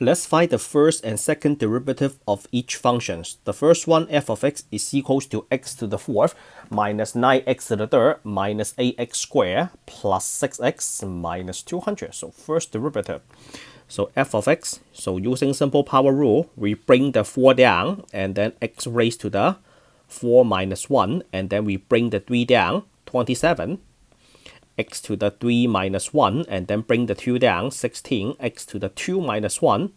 Let's find the first and second derivative of each function. The first one, f of x, is equals to x to the fourth minus 9x to the third minus 8x squared plus 6x minus 200. So first derivative. So f of x, so using simple power rule, we bring the 4 down and then x raised to the 4 minus 1, and then we bring the 3 down, 27, x to the 3 minus 1, and then bring the 2 down, 16, x to the 2 minus 1,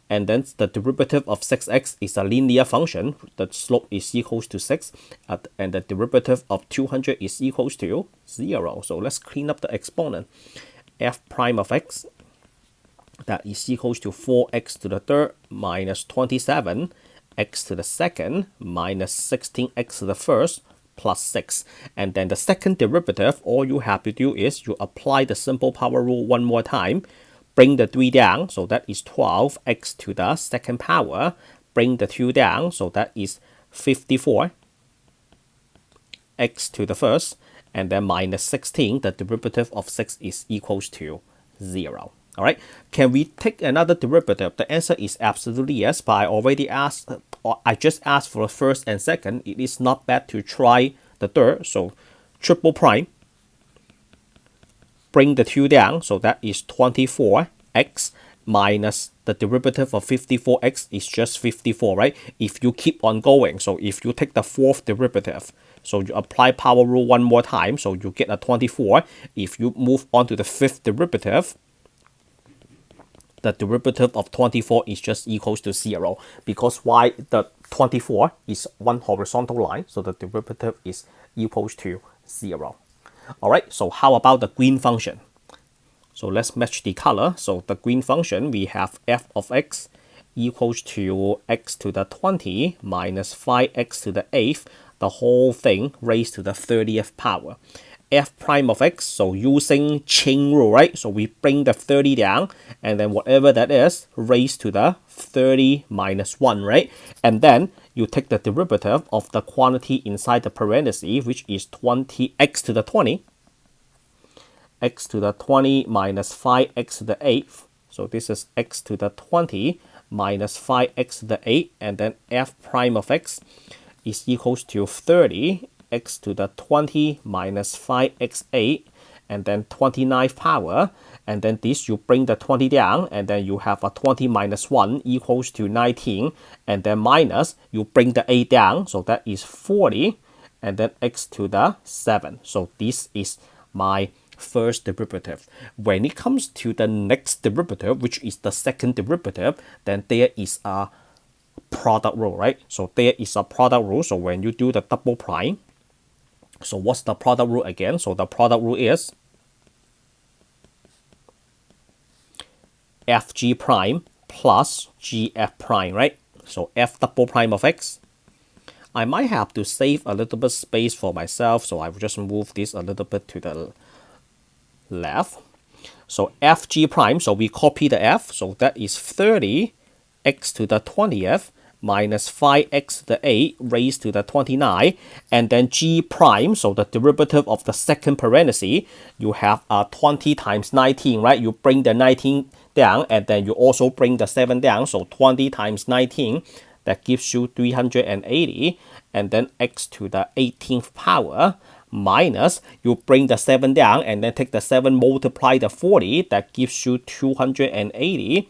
and then the derivative of 6x is a linear function. The slope is equals to 6, and the derivative of 200 is equals to 0. So let's clean up the exponent. F prime of x, that is equals to 4x to the third minus 27, x to the second minus 16x to the first plus 6. And then the second derivative, all you have to do is you apply the simple power rule one more time. Bring the 3 down, so that is 12x to the second power. Bring the 2 down, so that is 54 x to the first. And then minus 16, the derivative of 6 is equals to 0. All right, can we take another derivative? The answer is absolutely yes, but I already asked, I just asked for the first and second. It is not bad to try the third. So triple prime, bring the 2 down, so that is 24x minus the derivative of 54x is just 54, right? If you keep on going, so if you take the fourth derivative, so you apply power rule one more time, so you get a 24. If you move on to the fifth derivative, the derivative of 24 is just equals to 0, because y, the 24 is one horizontal line, so the derivative is equals to 0. All right, so how about the green function? So let's match the color. So the green function, we have f of x equals to x to the 20 minus 5x to the 8th, the whole thing raised to the 30th power. F prime of x, so using chain rule, right? So we bring the 30 down, and then whatever that is, raised to the 30 minus 1, right? And then you take the derivative of the quantity inside the parenthesis, which is 20x to the 20, x to the 20 minus 5x to the 8th. So this is x to the 20 minus 5x to the 8, and then f prime of x is equals to 30 x to the 20 minus 5x8, and then 29th power, and then this you bring the 20 down, and then you have a 20 minus 1 equals to 19, and then minus, you bring the 8 down, so that is 40, and then x to the 7. So this is my first derivative. When it comes to the next derivative, which is the second derivative, then there is a product rule, right? So there is a product rule. So when you do the double prime, so what's the product rule again? So the product rule is fg prime plus gf prime, right? So f double prime of x. I might have to save a little bit space for myself, so I will just move this a little bit to the left. So fg prime, so we copy the f, so that is 30 x to the 20th minus 5x to the 8 raised to the 29, and then g prime, so the derivative of the second parenthesis, you have 20 times 19, right? You bring the 19 down, and then you also bring the 7 down, so 20 times 19, that gives you 380, and then x to the 18th power, minus, you bring the 7 down, and then take the 7 multiply the 40, that gives you 280,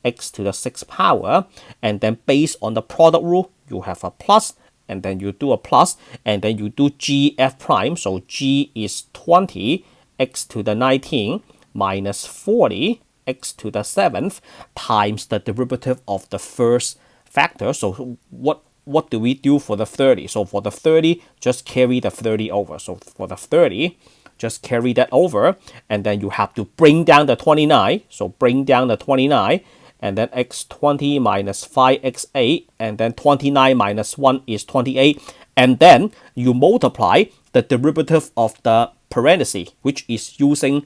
x to the 6th power, and then based on the product rule, you have a plus, and then you do a plus, and then you do gf prime, so g is 20 x to the 19 minus 40 x to the 7th times the derivative of the first factor. So what do we do for the 30? So for the 30, just carry the 30 over. So for the 30, just carry that over, and then you have to bring down the 29, so bring down the 29, and then x20 minus 5x8, and then 29 minus 1 is 28, and then you multiply the derivative of the parenthesis, which is using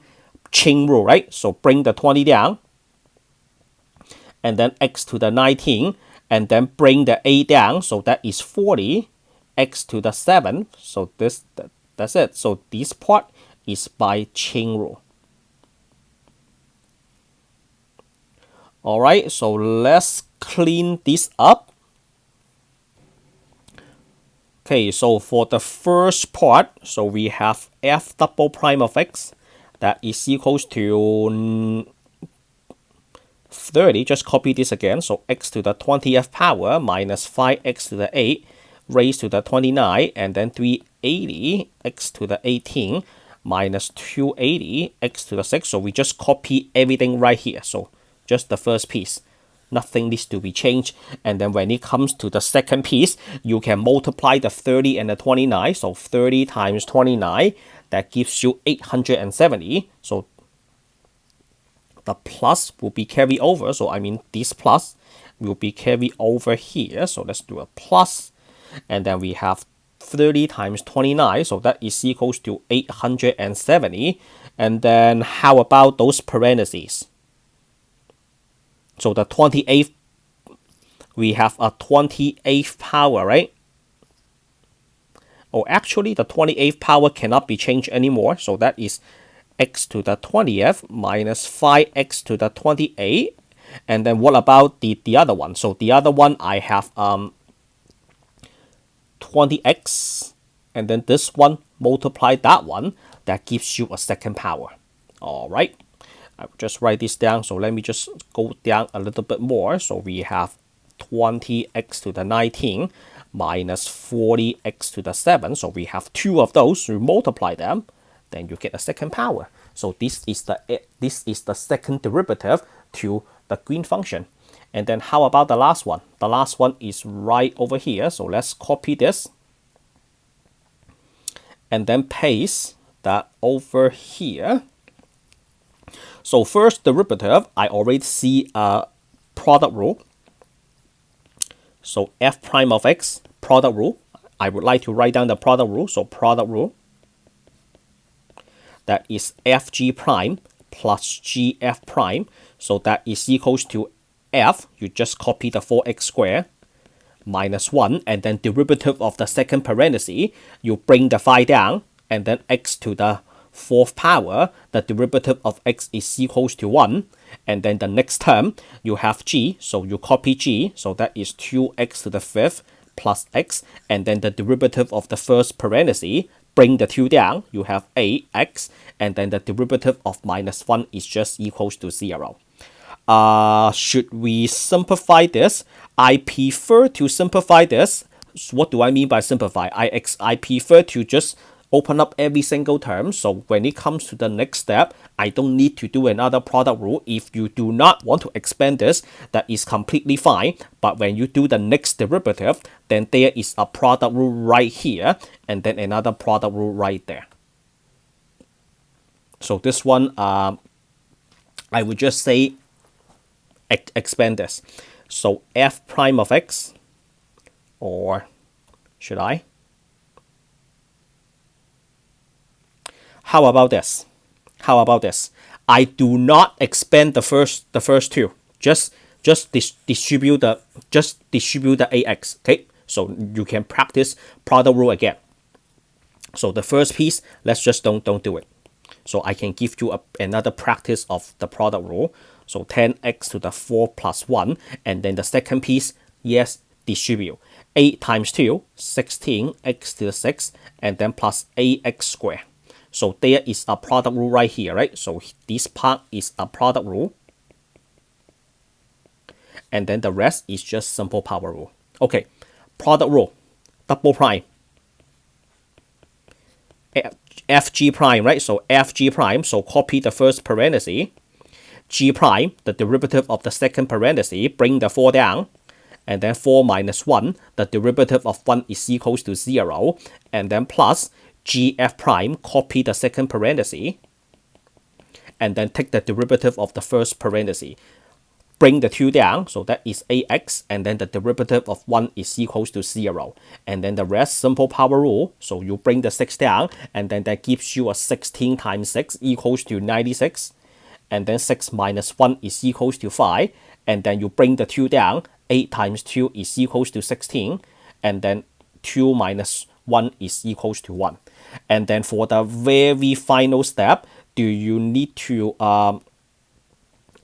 chain rule, right? So bring the 20 down, and then x to the 19, and then bring the 8 down, so that is 40, x to the 7, so that's it. So this part is by chain rule. All right, so let's clean this up. Okay, so for the first part, so we have f double prime of x that is equals to 30. Just copy this again. So x to the 20th power minus 5x to the 8 raised to the 29, and then 380 x to the 18 minus 280 x to the 6. So we just copy everything right here. So just the first piece. Nothing needs to be changed. And then when it comes to the second piece, you can multiply the 30 and the 29. So 30 times 29, that gives you 870. So the plus will be carried over. So I mean this plus will be carried over here. So let's do a plus. And then we have 30 times 29. So that is equals to 870. And then how about those parentheses? So the 28th, we have a 28th power, right? Oh, actually the 28th power cannot be changed anymore. So that is x to the 20th minus 5x to the 28. And then what about the other one? So the other one I have 20x, and then this one multiply that one, that gives you a second power. All right. I'll just write this down. So let me just go down a little bit more. So we have 20x to the 19 minus 40x to the 7. So we have two of those. You multiply them, then you get a second power. So this is the second derivative to the green function. And then how about the last one? The last one is right over here. So let's copy this and then paste that over here. So first derivative, I already see a product rule. So f prime of x, product rule. I would like to write down the product rule. So product rule, that is fg prime plus gf prime. So that is equals to f, you just copy the 4x squared minus 1, and then derivative of the second parenthesis, you bring the 5 down, and then x to the 4th power, the derivative of x is equals to 1, and then the next term you have g, so you copy g, so that is 2x to the 5th plus x, and then the derivative of the first parenthesis, bring the 2 down, you have 8x, and then the derivative of minus 1 is just equals to 0. Should we simplify this? I prefer to simplify this. So what do I mean by simplify? I prefer to just open up every single term. So when it comes to the next step, I don't need to do another product rule. If you do not want to expand this, that is completely fine. But when you do the next derivative, then there is a product rule right here, and then another product rule right there. So this one, I would just say expand this. So f prime of x, or should I? How about this? How about this? I do not expand the first two. Just distribute the ax. Okay, so you can practice product rule again. So the first piece, let's just don't do it. So I can give you another practice of the product rule. So 10x to the 4 plus 1. And then the second piece, yes, distribute. 8 times 2, 16x to the 6, and then plus ax squared. So there is a product rule right here, right? So this part is a product rule. And then the rest is just simple power rule. Okay, product rule, double prime. Fg prime, right? So Fg prime, so copy the first parenthesis. G prime, the derivative of the second parenthesis, bring the 4 down, and then 4 minus 1, the derivative of 1 is equals to 0, and then plus gf prime, copy the second parenthesis, and then take the derivative of the first parenthesis. Bring the 2 down, so that is ax, and then the derivative of 1 is equals to 0. And then the rest, simple power rule, so you bring the 6 down, and then that gives you a 16 times 6 equals to 96. And then 6 minus 1 is equals to 5. And then you bring the 2 down, 8 times 2 is equals to 16. And then 2 minus 1 is equals to 1. And then for the very final step, do you need to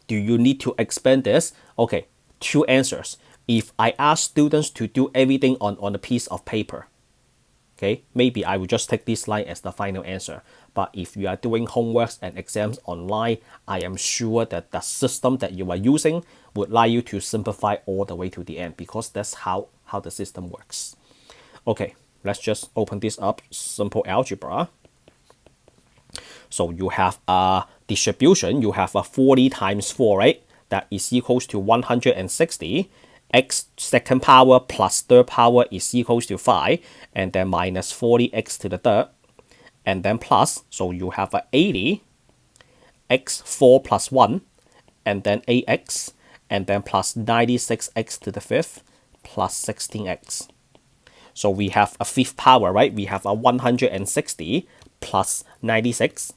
do you need to expand this? Okay, two answers. If I ask students to do everything on a piece of paper, okay, maybe I will just take this line as the final answer. But if you are doing homeworks and exams online, I am sure that the system that you are using would like you to simplify all the way to the end, because that's how the system works. Okay, let's just open this up. Simple algebra. So you have a distribution. You have a 40 times 4, right? That is equals to 160. X second power plus third power is equals to 5. And then minus 40x to the third. And then plus, so you have a 80. X 4 plus 1. And then 8x. And then plus 96x to the fifth. Plus 16x. So we have a fifth power, right? We have a 160 plus 96.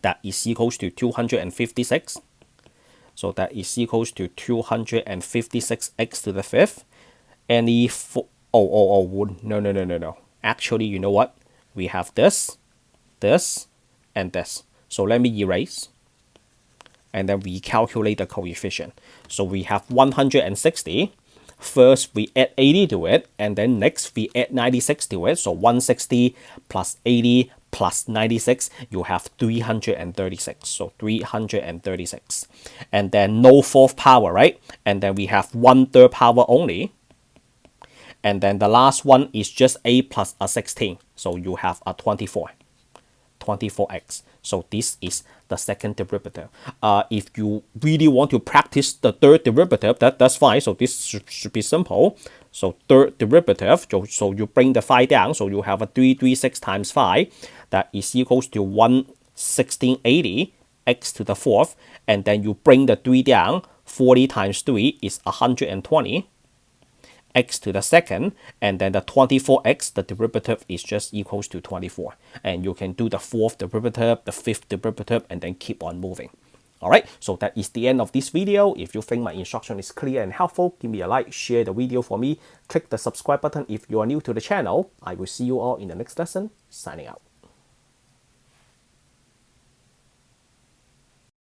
That is equals to 256. So that is equals to 256x to the fifth. And if no. Actually, you know what? We have this, and this. So let me erase. And then we calculate the coefficient. So we have 160. First, we add 80 to it, and then next we add 96 to it. So 160 plus 80 plus 96, you have 336. So 336. And then no fourth power, right? And then we have 1/3 power only. And then the last one is just a plus a 16. So you have a 24x. So this is the second derivative. If you really want to practice the third derivative, that's fine. So this should be simple. So third derivative, so you bring the 5 down. So you have a 336 times 5. That is equals to 11680 x to the fourth. And then you bring the 3 down. 40 times 3 is 120. X to the second, and then the 24x, the derivative is just equals to 24. And you can do the fourth derivative, the fifth derivative, and then keep on moving. Alright, so that is the end of this video. If you think my instruction is clear and helpful, give me a like, share the video for me, click the subscribe button if you are new to the channel. I will see you all in the next lesson. Signing out.